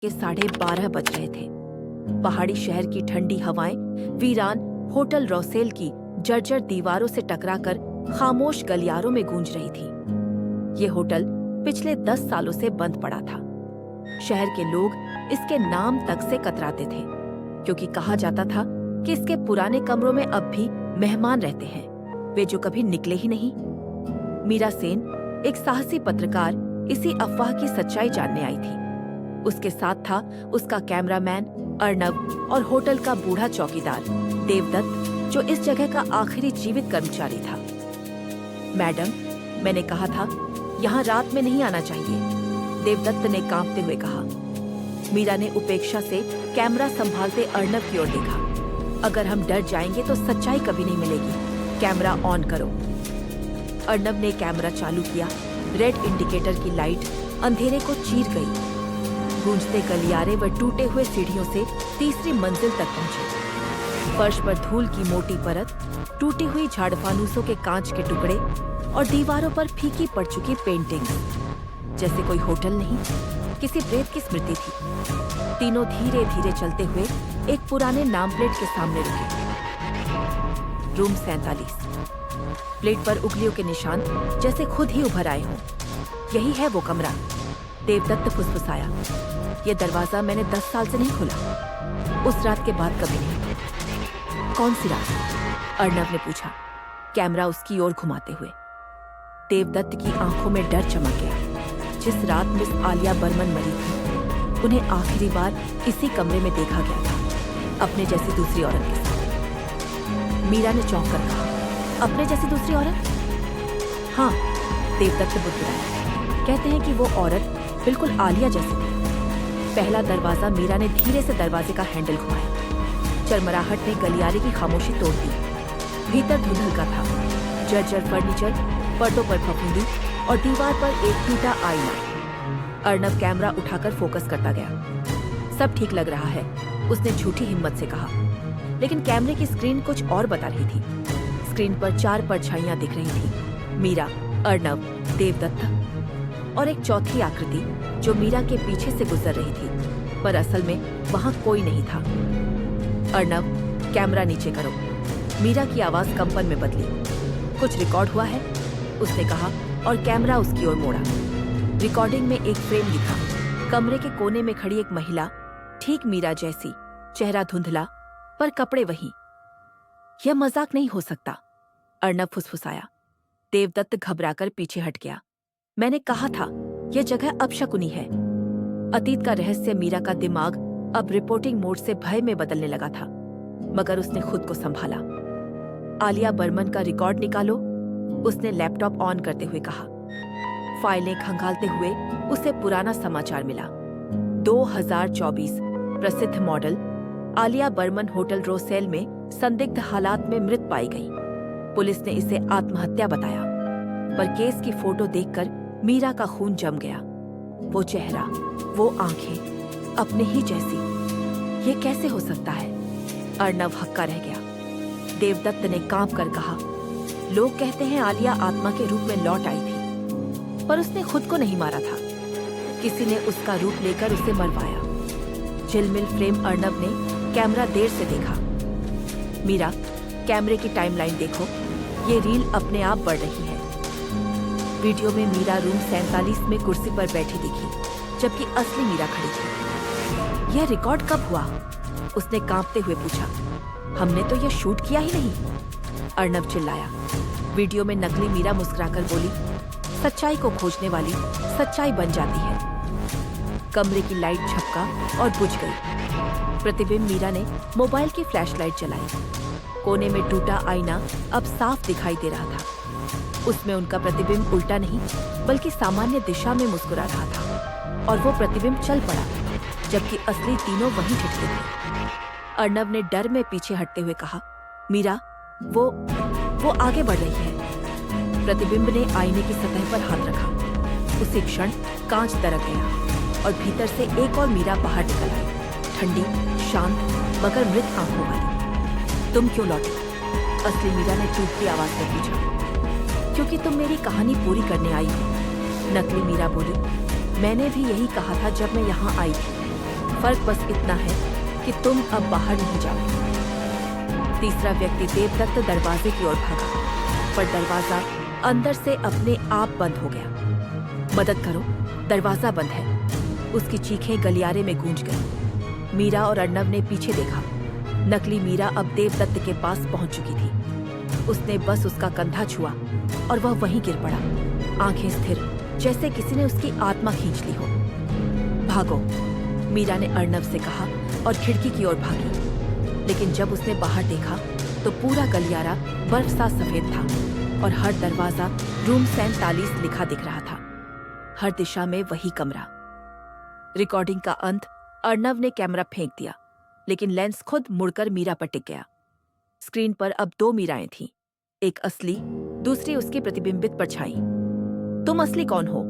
के 12:30 बज रहे थे। पहाड़ी शहर की ठंडी हवाएं वीरान होटल रोसेल की जर्जर दीवारों से टकराकर खामोश गलियारों में गूंज रही थी। ये होटल पिछले 10 सालों से बंद पड़ा था। शहर के लोग इसके नाम तक से कतराते थे, क्योंकि कहा जाता था कि इसके पुराने कमरों में अब भी मेहमान रहते हैं, वे जो कभी निकले ही नहीं। मीरा सेन, एक साहसी पत्रकार, इसी अफवाह की सच्चाई जानने आई थी। उसके साथ था उसका कैमरामैन अर्नब और होटल का बूढ़ा चौकीदार देवदत्त, जो इस जगह का आखिरी जीवित कर्मचारी था। मैडम, मैंने कहा था, यहाँ रात में नहीं आना चाहिए, देवदत्त ने कांपते हुए कहा। मीरा ने उपेक्षा से कैमरा संभालते अर्नब की ओर देखा। अगर हम डर जाएंगे तो सच्चाई कभी नहीं मिलेगी। कैमरा ऑन करो। अर्नब ने कैमरा चालू किया। रेड इंडिकेटर की लाइट अंधेरे को चीर गई। गूंजते गलियारे व टूटे हुए सीढ़ियों से तीसरी मंजिल तक पहुंचे। फर्श पर धूल की मोटी परत, टूटी हुई झाड़फानूसों के कांच के टुकड़े और दीवारों पर फीकी पड़ चुकी पेंटिंग। जैसे कोई होटल नहीं, किसी प्रेत की स्मृति थी। तीनों धीरे धीरे चलते हुए एक पुराने नाम प्लेट के सामने रुके। रूम 47। प्लेट पर उंगलियों के निशान जैसे खुद ही उभर आए हों। यही है वो कमरा, देवदत्त फुसफुसाया। ये दरवाजा मैंने 10 साल से नहीं खोला, उस रात के बाद कभी नहीं। कौन सी रात? अर्नब ने पूछा, कैमरा उसकी ओर घुमाते हुए। देवदत्त की आंखों में डर चमक गया। जिस रात मिस आलिया बर्मन मरी थी, उन्हें आखिरी बार इसी कमरे में देखा गया था, अपने जैसी दूसरी औरत के साथ। मीरा ने चौंक कर कहा, अपने जैसी दूसरी औरत? हाँ, देवदत्त बुदबुदाया। कहते हैं कि वो औरत बिल्कुल आलिया जैसी थी। पहला दरवाजा मीरा ने धीरे से दरवाजे का हैंडल घुमाया। चरमराहट ने गलियारे की खामोशी तोड़ दी। भीतर धुंधल का था। जर्जर फर्नीचर, पर्दों पर फफूंदी और दीवार पर एक टूटा आईना। अर्नब कैमरा उठाकर फोकस करता गया। सब ठीक लग रहा है, उसने झूठी हिम्मत से कहा। लेकिन कैमरे की स्क्रीन कुछ और बता रही थी। स्क्रीन पर 4 परछाइयां दिख रही थी, मीरा, अर्नब, देवदत्त और एक चौथी आकृति जो मीरा के पीछे से गुजर रही थी, पर असल में वहां कोई नहीं था। अर्नब, कैमरा नीचे करो। मीरा की आवाज कंपन में बदली। कुछ रिकॉर्ड हुआ है, उसने कहा और कैमरा उसकी ओर मोड़ा। रिकॉर्डिंग में एक फ्रेम दिखा। कमरे के कोने में खड़ी एक महिला, ठीक मीरा जैसी, चेहरा धुंधला पर कपड़े वही। यह मजाक नहीं हो सकता, अर्नब फुसफुसाया। देवदत्त घबराकर पीछे हट गया। मैंने कहा था, यह जगह अपशकुनी है। अतीत का रहस्य मीरा का दिमाग अब रिपोर्टिंग मोड से भय में बदलने लगा था, मगर उसने खुद को संभाला। आलिया बर्मन का रिकॉर्ड निकालो, उसने लैपटॉप ऑन करते हुए कहा। फाइलें खंगालते हुए उसे पुराना समाचार मिला। 2024 प्रसिद्ध model Alia Burman hotel Rosell में संदिग्ध हालात में मृत पाई गई। पुलिस ने इसे आत्महत्या बताया, पर केस की फोटो देखकर मीरा का खून जम गया। वो चेहरा, वो आंखें, अपने ही जैसी। ये कैसे हो सकता है? अर्नब हक्का रह गया। देवदत्त ने कांप कर कहा, लोग कहते हैं आलिया आत्मा के रूप में लौट आई थी, पर उसने खुद को नहीं मारा था। किसी ने उसका रूप लेकर उसे मरवाया। झिलमिल फ्रेम अर्नब ने कैमरा देर से देखा। मीरा, कैमरे की टाइमलाइन देखो, ये रील अपने आप बढ़ रही है। वीडियो में मीरा रूम 47 में कुर्सी पर बैठी दिखी, जबकि असली मीरा खड़ी थी। यह रिकॉर्ड कब हुआ? उसने कांपते हुए पूछा। हमने तो यह शूट किया ही नहीं, अर्नब चिल्लाया। वीडियो में नकली मीरा मुस्कुराकर बोली, सच्चाई को खोजने वाली सच्चाई बन जाती है। कमरे की लाइट झपका और बुझ गई। प्रतिबिंब मीरा ने मोबाइल की फ्लैशलाइट जलाई। कोने में टूटा आईना अब साफ दिखाई दे रहा था। उसमें उनका प्रतिबिंब उल्टा नहीं, बल्कि सामान्य दिशा में मुस्कुरा रहा था, और वो प्रतिबिंब चल पड़ा, जबकि असली तीनों वहीं ठिठके थे। अर्नब ने डर में पीछे हटते हुए कहा, मीरा, वो आगे बढ़ रही है। प्रतिबिंब ने आईने की सतह पर हाथ रखा। उसी क्षण कांच दरक गया और भीतर से एक और मीरा बाहर निकल आई, ठंडी, शांत, मगर मृत आंखों वाली। तुम क्यों लौटी? असली मीरा ने टूटती आवाज में पूछा। क्योंकि तुम मेरी कहानी पूरी करने आई हो। नकली मीरा बोली, मैंने भी यही कहा था जब मैं यहाँ आई थी। फर्क बस इतना है कि तुम अब बाहर नहीं जाओ। तीसरा व्यक्ति देवदत्त दरवाजे की ओर भागा, पर दरवाजा अंदर से अपने आप बंद हो गया। मदद करो, दरवाजा बंद है। उसकी चीखें गलियारे में गूंज गई। मीरा और अर्णव ने पीछे देखा। नकली मीरा अब देवदत्त के पास पहुंच चुकी थी। उसने बस उसका कंधा छुआ और वह वहीं गिर पड़ा, आंखें स्थिर, जैसे किसी ने उसकी आत्मा खींच ली हो। भागो, मीरा ने अर्णव से कहा और खिड़की की ओर भागी। लेकिन जब उसने बाहर देखा तो पूरा गलियारा बर्फ सा सफेद था और हर दरवाजा रूम 47 लिखा दिख रहा था। हर दिशा में वही कमरा। रिकॉर्डिंग का अंत। अर्णव ने कैमरा फेंक दिया, लेकिन लेंस खुद मुड़कर मीरा पर टिक गया। स्क्रीन पर अब 2 मीराएं थीं, एक असली, दूसरी उसकी प्रतिबिंबित परछाई। तुम असली कौन हो?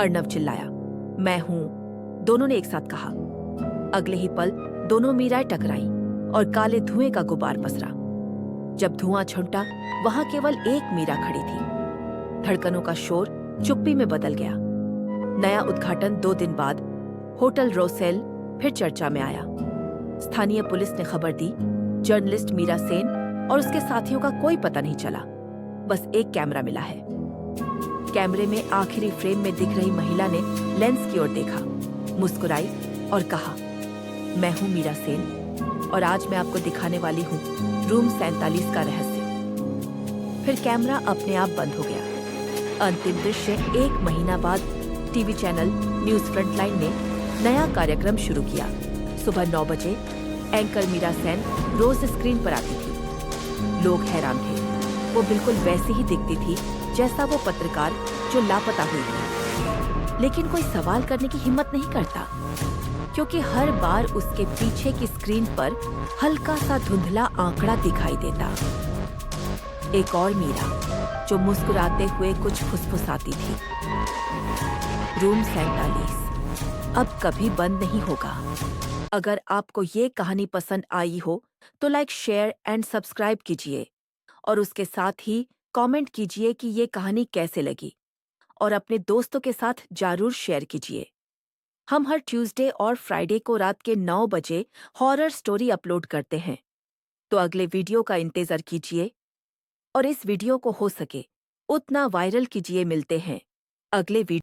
अर्णव चिल्लाया। मैं हूं, दोनों ने एक साथ कहा। अगले ही पल दोनों मीराएं टकराईं और काले धुएं का गुबार पसरा। जब धुआं छुंटा, वहां केवल एक मीरा खड़ी थी। धड़कनों का शोर चुप्पी में बदल गया। नया उद्घाटन 2 दिन बाद होटल रोसेल फिर चर्चा में आया। स्थानीय पुलिस ने खबर दी। जर्नलिस्ट मीरा सेन और उसके साथियों का कोई पता नहीं चला। बस एक कैमरा मिला है। कैमरे में आखिरी फ्रेम में दिख रही महिला ने लेंस की ओर देखा, मुस्कुराई और कहा, मैं हूं मीरा सेन और आज मैं आपको दिखाने वाली हूं रूम 47 का रहस्य। फिर कैमरा अपने आप बंद हो गया। अंतिम दृश्य 1 महीना बाद टीवी चैनल न्यूज फ्रंटलाइन ने नया कार्यक्रम शुरू किया। सुबह 9 बजे एंकर मीरा सेन रोज स्क्रीन पर आती थी। लोग हैरान थे। वो बिल्कुल वैसी ही दिखती थी जैसा वो पत्रकार जो लापता हुई थी। लेकिन कोई सवाल करने की हिम्मत नहीं करता, क्योंकि हर बार उसके पीछे की स्क्रीन पर हल्का सा धुंधला आंकड़ा दिखाई देता। एक और मीरा जो मुस्कुराते हुए कुछ फुसफुसाती थी। रूम 47 अब कभी बंद नहीं होगा। अगर आपको ये कहानी पसंद आई हो तो लाइक, शेयर एंड सब्सक्राइब कीजिए और उसके साथ ही कमेंट कीजिए कि ये कहानी कैसे लगी और अपने दोस्तों के साथ जरूर शेयर कीजिए। हम हर ट्यूसडे और फ्राइडे को रात के 9 बजे हॉरर स्टोरी अपलोड करते हैं, तो अगले वीडियो का इंतजार कीजिए और इस वीडियो को हो सके उतना वायरल कीजिए। मिलते हैं अगले वीडियो।